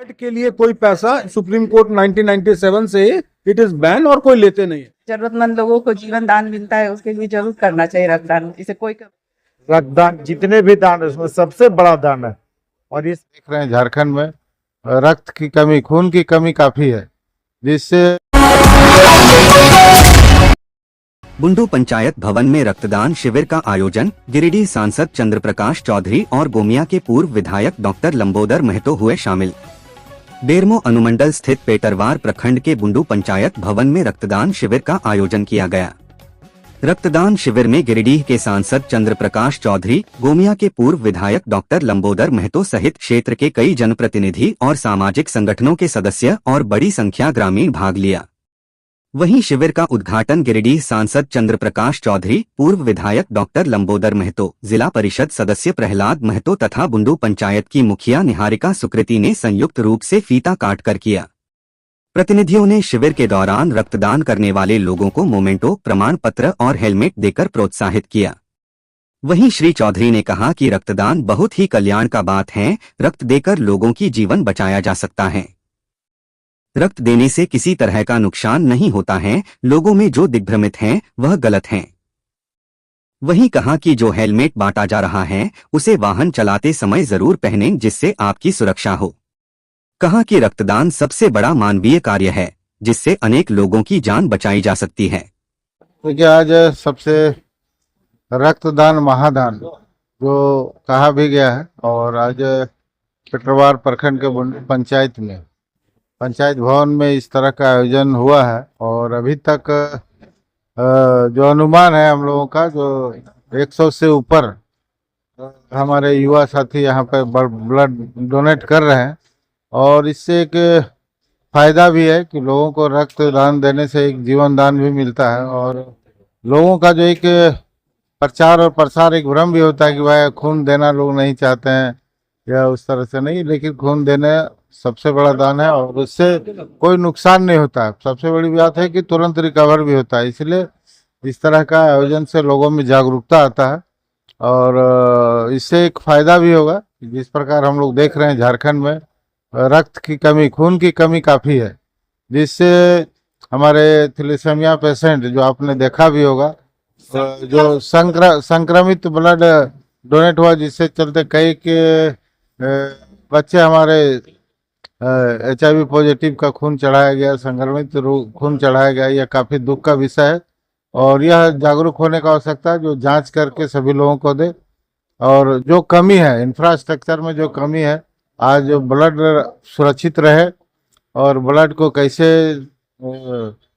Blood के लिए कोई पैसा सुप्रीम कोर्ट 1997 से इट इज बैन और कोई लेते नहीं है। जरूरतमंद लोगों को जीवन दान मिलता है, उसके लिए जरूर करना चाहिए रक्तदान। इसे कोई रक्तदान जितने भी दान है उसमें सबसे बड़ा दान है। और इस देख रहे हैं झारखंड में रक्त की कमी, खून की कमी काफी है, जिससे बुंडू पंचायत भवन में रक्तदान शिविर का आयोजन गिरिडीह सांसद चंद्र प्रकाश चौधरी और गोमिया के पूर्व विधायक डॉक्टर लंबोदर महतो हुए शामिल। बेरमो अनुमंडल स्थित पेटरवार प्रखंड के बुंडू पंचायत भवन में रक्तदान शिविर का आयोजन किया गया। रक्तदान शिविर में गिरिडीह के सांसद चंद्र प्रकाश चौधरी, गोमिया के पूर्व विधायक डॉक्टर लंबोदर महतो सहित क्षेत्र के कई जनप्रतिनिधि और सामाजिक संगठनों के सदस्य और बड़ी संख्या ग्रामीण भाग लिया। वहीं शिविर का उद्घाटन गिरिडीह सांसद चंद्र प्रकाश चौधरी, पूर्व विधायक डॉक्टर लंबोदर महतो, जिला परिषद सदस्य प्रहलाद महतो तथा बुंडू पंचायत की मुखिया निहारिका सुकृति ने संयुक्त रूप से फीता काटकर किया। प्रतिनिधियों ने शिविर के दौरान रक्तदान करने वाले लोगों को मोमेंटो, प्रमाण पत्र और हेलमेट देकर प्रोत्साहित किया। वहीं श्री चौधरी ने कहा कि रक्तदान बहुत ही कल्याण का बात है, रक्त देकर लोगों की जीवन बचाया जा सकता है। रक्त देने से किसी तरह का नुकसान नहीं होता है, लोगों में जो दिग्भ्रमित हैं वह गलत हैं। वहीं कहा कि जो हेलमेट बांटा जा रहा है उसे वाहन चलाते समय जरूर पहनें जिससे आपकी सुरक्षा हो। कहा कि रक्तदान सबसे बड़ा मानवीय कार्य है जिससे अनेक लोगों की जान बचाई जा सकती है। देखिए, आज सबसे रक्तदान महादान जो कहा भी गया है, और आज पेटरवार प्रखंड के पंचायत में पंचायत भवन में इस तरह का आयोजन हुआ है। और अभी तक जो अनुमान है हम लोगों का, जो 100 से ऊपर हमारे युवा साथी यहाँ पे ब्लड डोनेट कर रहे हैं। और इससे एक फायदा भी है कि लोगों को रक्तदान देने से एक जीवन दान भी मिलता है। और लोगों का जो एक प्रचार और प्रसार, एक भ्रम भी होता है कि भाई खून देना लोग नहीं चाहते हैं या उस तरह से नहीं, लेकिन खून देने सबसे बड़ा दान है और उससे कोई नुकसान नहीं होता है। सबसे बड़ी बात है कि तुरंत रिकवर भी होता है। इसलिए इस तरह का आयोजन से लोगों में जागरूकता आता है और इससे एक फायदा भी होगा। जिस प्रकार हम लोग देख रहे हैं झारखंड में रक्त की कमी, खून की कमी काफ़ी है, जिससे हमारे थैलेसीमिया पेशेंट जो आपने देखा भी होगा, जो संक्रमित ब्लड डोनेट हुआ, जिससे चलते कई के बच्चे हमारे HIV पॉजिटिव का खून चढ़ाया गया, संक्रमित खून चढ़ाया गया। यह काफ़ी दुख का विषय है और यह जागरूक होने का आवश्यकता है, जो जांच करके सभी लोगों को दे। और जो कमी है इंफ्रास्ट्रक्चर में, जो कमी है, आज ब्लड सुरक्षित रहे और ब्लड को कैसे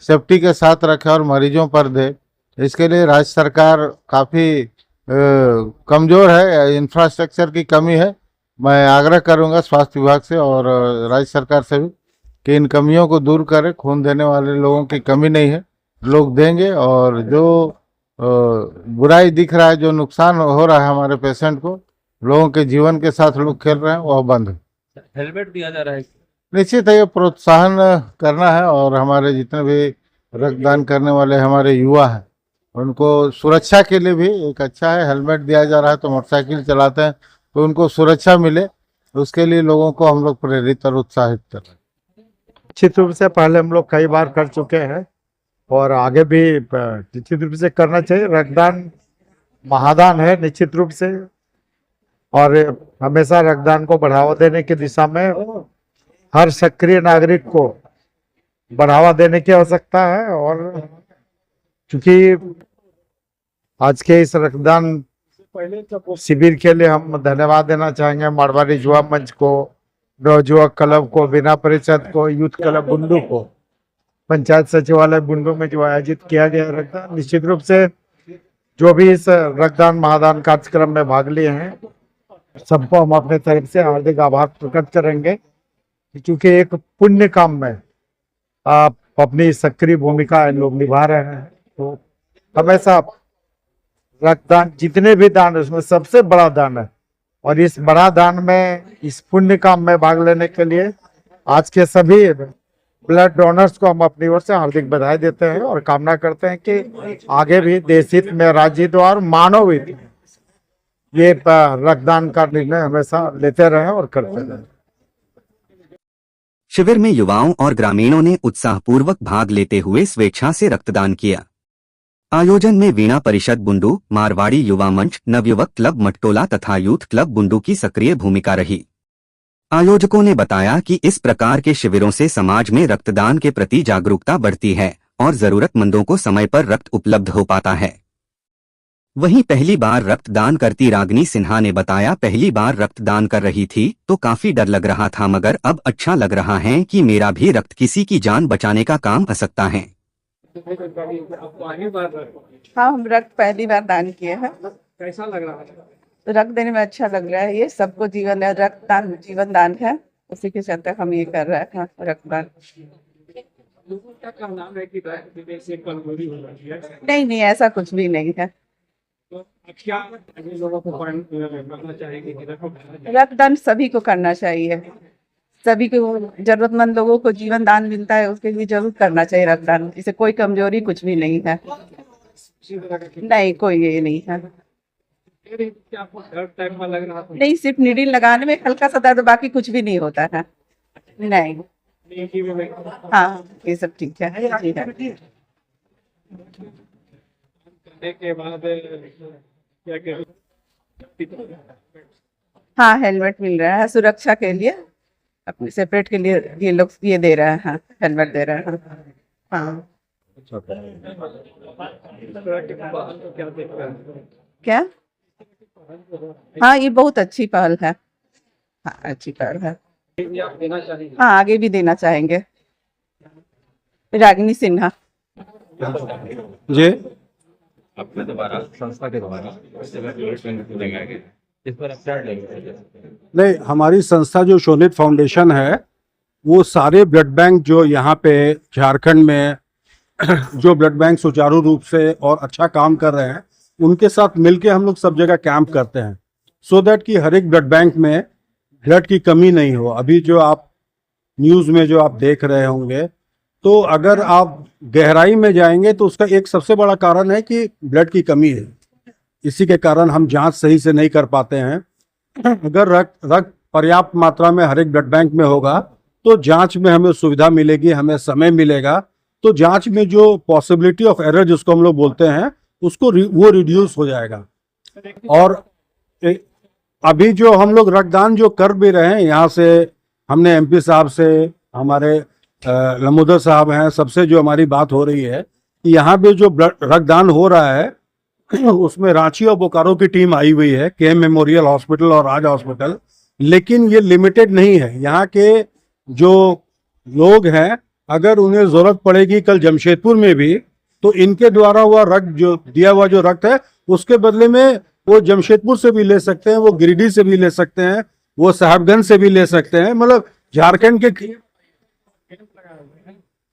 सेफ्टी के साथ रखे और मरीजों पर दे, इसके लिए राज्य सरकार काफ़ी कमज़ोर है, इंफ्रास्ट्रक्चर की कमी है। मैं आग्रह करूंगा स्वास्थ्य विभाग से और राज्य सरकार से भी कि इन कमियों को दूर करें। खून देने वाले लोगों की कमी नहीं है, लोग देंगे। और जो बुराई दिख रहा है, जो नुकसान हो रहा है हमारे पेशेंट को, लोगों के जीवन के साथ लोग खेल रहे हैं, वह बंद है। हेलमेट दिया जा रहा है, निश्चित है, ये प्रोत्साहन करना है। और हमारे जितने भी रक्तदान करने वाले हमारे युवा हैं, उनको सुरक्षा के लिए भी एक अच्छा है। हेलमेट दिया जा रहा है तो मोटरसाइकिल चलाते हैं तो उनको सुरक्षा मिले, उसके लिए लोगों को हम लोग प्रेरित और उत्साहित कर रहे हैं। निश्चित रूप से पहले हम लोग कई बार कर चुके हैं और आगे भी निश्चित रूप से करना चाहिए। रक्तदान महादान है निश्चित रूप से, और हमेशा रक्तदान को बढ़ावा देने की दिशा में हर सक्रिय नागरिक को बढ़ावा देने की आवश्यकता है। और क्योंकि आज के इस रक्तदान शिविर के लिए हम धन्यवाद देना चाहेंगे मारवाड़ी युवा मंच को, नवयुवक क्लब को, बिना परिषद को, यूथ क्लब बुंडू को, पंचायत सचिवालय बुंडू में जो आयोजित किया गया रक्तदान। निश्चित रूप से जो भी इस रक्तदान महादान कार्यक्रम में भाग लिए हैं, सबको हम अपने तरफ से हार्दिक आभार प्रकट करेंगे, क्योंकि एक पुण्य काम में आप अपनी सक्रिय भूमिका लोग निभा रहे हैं। तो हमेशा रक्तदान जितने भी दान है उसमें सबसे बड़ा दान है। और इस बड़ा दान में, इस पुण्य काम में भाग लेने के लिए आज के सभी ब्लड डोनर्स को हम अपनी ओर से हार्दिक बधाई देते हैं और कामना करते हैं कि आगे भी देश हित में, राज्य हित और मानव हित ये रक्तदान का निर्णय हमेशा लेते रहें और करते रहें। शिविर में युवाओं और ग्रामीणों ने उत्साहपूर्वक भाग लेते हुए स्वेच्छा से रक्तदान किया। आयोजन में वीणा परिषद बुंडू, मारवाड़ी युवा मंच, नवयुवक क्लब मटटोला तथा यूथ क्लब बुंडू की सक्रिय भूमिका रही। आयोजकों ने बताया कि इस प्रकार के शिविरों से समाज में रक्तदान के प्रति जागरूकता बढ़ती है और जरूरतमंदों को समय पर रक्त उपलब्ध हो पाता है। वहीं पहली बार रक्तदान करती रागिनी सिन्हा ने बताया, पहली बार रक्तदान कर रही थी तो काफी डर लग रहा था, मगर अब अच्छा लग रहा है कि मेरा भी रक्त किसी की जान बचाने का काम आ सकता है। हाँ, हम रक्त पहली बार दान किए हैं। कैसा लग रहा है? रक्त देने में अच्छा लग रहा है। ये सबको जीवन है, रक्तदान जीवन दान है, उसी के चलते हम ये कर रहे हैं रक्तदान। लोगों का कहना है कि रक्त देने से कमजोरी हो रही है, नहीं नहीं, ऐसा कुछ भी नहीं है। तो क्या अभी लोगों को करना चाहेंगे कि रक्तदान सभी को करना चाहिए। सभी को, जरूरतमंद लोगों को जीवन दान मिलता है, उसके लिए जरूर करना चाहिए रक्तदान। इसे कोई कमजोरी कुछ भी नहीं है। नहीं, कोई ये नहीं है। आपको डर टाइप में लग रहा था? नहीं, सिर्फ नीडल लगाने में हल्का सा दर्द, बाकी कुछ भी नहीं होता है। नहीं, हाँ, ये सब ठीक है। जी है। करने के बाद क्या क्या हाँ, हेलमेट मिल रहा है सुरक्षा के लिए, अपने सेपरेट के लिए ये लोग ये दे रहे हैं, हेलमेट दे रहे हैं। हाँ, क्या? हाँ, ये बहुत अच्छी पहल है। हाँ, अच्छी पहल है। देना चाहिए? हाँ, आगे भी देना चाहेंगे। रागिनी सिन्हा। जी, अपने द्वारा संस्था के द्वारा इस पर क्या लेंगे? नहीं, हमारी संस्था जो शोनित फाउंडेशन है वो सारे ब्लड बैंक जो यहाँ पे झारखंड में जो ब्लड बैंक सुचारू रूप से और अच्छा काम कर रहे हैं उनके साथ मिलके हम लोग सब जगह कैंप करते हैं, सो दैट कि हर एक ब्लड बैंक में ब्लड की कमी नहीं हो। अभी जो आप न्यूज़ में जो आप देख रहे होंगे, तो अगर आप गहराई में जाएंगे तो उसका एक सबसे बड़ा कारण है कि ब्लड की कमी है। इसी के कारण हम जांच सही से नहीं कर पाते हैं। अगर रक्त पर्याप्त मात्रा में हर एक ब्लड बैंक में होगा तो जांच में हमें सुविधा मिलेगी, हमें समय मिलेगा, तो जांच में जो पॉसिबिलिटी ऑफ एरर जिसको हम लोग बोलते हैं उसको वो रिड्यूस हो जाएगा। और अभी जो हम लोग रक्तदान जो कर भी रहे हैं, यहाँ से हमने एमपी साहब से, हमारे लंबोदर साहब हैं, सबसे जो हमारी बात हो रही है कि यहाँ पे जो रक्तदान हो रहा है उसमें रांची और बोकारो की टीम आई हुई है, केएम मेमोरियल हॉस्पिटल और राज हॉस्पिटल। लेकिन ये लिमिटेड नहीं है, यहाँ के जो लोग हैं अगर उन्हें जरूरत पड़ेगी कल जमशेदपुर में भी, तो इनके द्वारा हुआ रक्त जो दिया हुआ जो रक्त है उसके बदले में वो जमशेदपुर से भी ले सकते हैं, वो गिरिडीह से भी ले सकते हैं, वो साहबगंज से भी ले सकते हैं। मतलब झारखंड के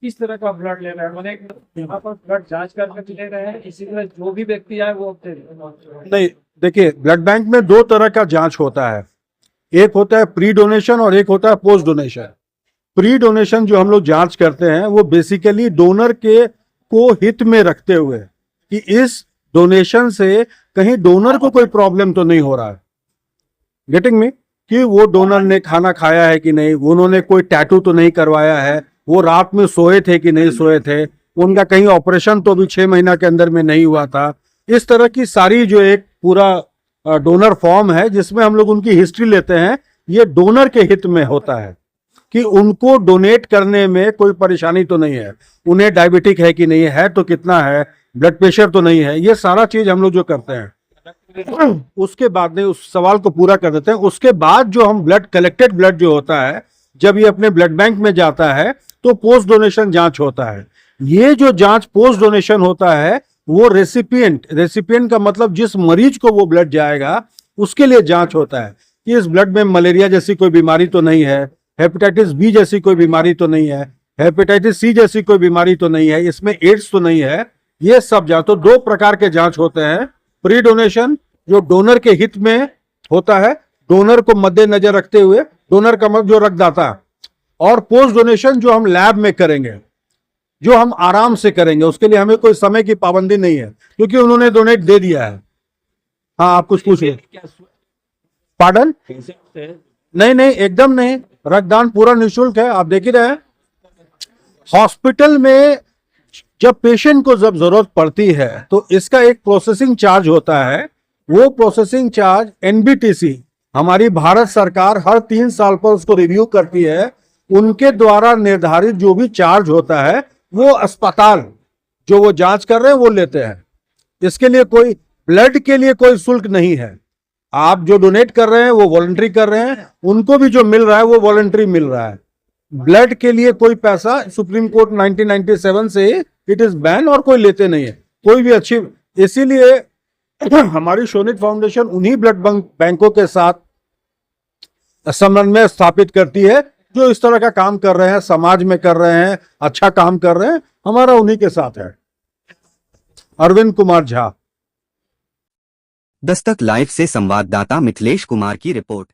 किस तरह का ब्लड ले रहे हैं? मैंने यहाँ पर ब्लड जांच करके ले रहे हैं, इसी तरह जो भी व्यक्ति आए वो नहीं, देखिए ब्लड बैंक में दो तरह का जांच होता है, एक होता है प्री डोनेशन और एक होता है पोस्ट डोनेशन। प्री डोनेशन जो हम लोग जांच करते हैं वो बेसिकली डोनर के को हित में रखते हुए कि इस डोनेशन से कहीं डोनर को कोई प्रॉब्लम तो नहीं हो रहा है, गेटिंग मी, कि वो डोनर ने खाना खाया है कि नहीं, उन्होंने कोई टैटू तो नहीं करवाया है, वो रात में सोए थे कि नहीं सोए थे, उनका कहीं ऑपरेशन तो भी 6 महीना के अंदर में नहीं हुआ था। इस तरह की सारी जो एक पूरा डोनर फॉर्म है जिसमें हम लोग उनकी हिस्ट्री लेते हैं, ये डोनर के हित में होता है कि उनको डोनेट करने में कोई परेशानी तो नहीं है, उन्हें डायबिटिक है कि नहीं है, तो कितना है, ब्लड प्रेशर तो नहीं है, ये सारा चीज हम लोग जो करते हैं। उसके बाद में उस सवाल को पूरा कर देते हैं। उसके बाद जो हम ब्लड कलेक्टेड ब्लड जो होता है, जब ये अपने ब्लड बैंक में जाता है तो पोस्ट डोनेशन जांच होता है। ये जो जांच पोस्ट डोनेशन होता है वो रेसिपिएंट का मतलब जिस मरीज को वो ब्लड जाएगा उसके लिए जांच होता है कि इस ब्लड में मलेरिया जैसी कोई बीमारी तो नहीं है, हेपेटाइटिस बी जैसी कोई बीमारी तो नहीं है, हेपेटाइटिस सी जैसी कोई बीमारी तो नहीं है, इसमें एड्स तो नहीं है। ये सब जांच, तो 2 प्रकार के जांच होते हैं। प्री डोनेशन जो डोनर के हित में होता है, डोनर को मद्देनजर रखते हुए, डोनर का मतलब जो रक्तदाता, और पोस्ट डोनेशन जो हम लैब में करेंगे, जो हम आराम से करेंगे, उसके लिए हमें कोई समय की पाबंदी नहीं है क्योंकि उन्होंने डोनेट दे दिया है। हाँ, आप कुछ पूछिए। पार्डन? नहीं नहीं, एकदम नहीं। रक्तदान पूरा निःशुल्क है, आप देख ही रहे हैं। हॉस्पिटल में जब पेशेंट को जब जरूरत पड़ती है तो इसका एक प्रोसेसिंग चार्ज होता है। वो प्रोसेसिंग चार्ज एनबीटीसी, हमारी भारत सरकार हर 3 साल पर उसको रिव्यू करती है। उनके द्वारा निर्धारित जो भी चार्ज होता है वो अस्पताल जो वो जांच कर रहे हैं वो लेते हैं। इसके लिए कोई ब्लड के लिए कोई शुल्क नहीं है। आप जो डोनेट कर रहे हैं वो वॉलंटरी कर रहे हैं, उनको भी जो मिल रहा है वो वॉलंटरी मिल रहा है। ब्लड के लिए कोई पैसा सुप्रीम कोर्ट 1997 से इट इज बैन और कोई लेते नहीं है, कोई भी अच्छी। इसीलिए हमारी शोनित फाउंडेशन उन्हीं ब्लड बैंकों के साथ समन्वय स्थापित करती है जो इस तरह का काम कर रहे हैं, समाज में कर रहे हैं, अच्छा काम कर रहे हैं। हमारा उन्हीं के साथ है। अरविंद कुमार झा। दस्तक लाइव से संवाददाता मिथिलेश कुमार की रिपोर्ट।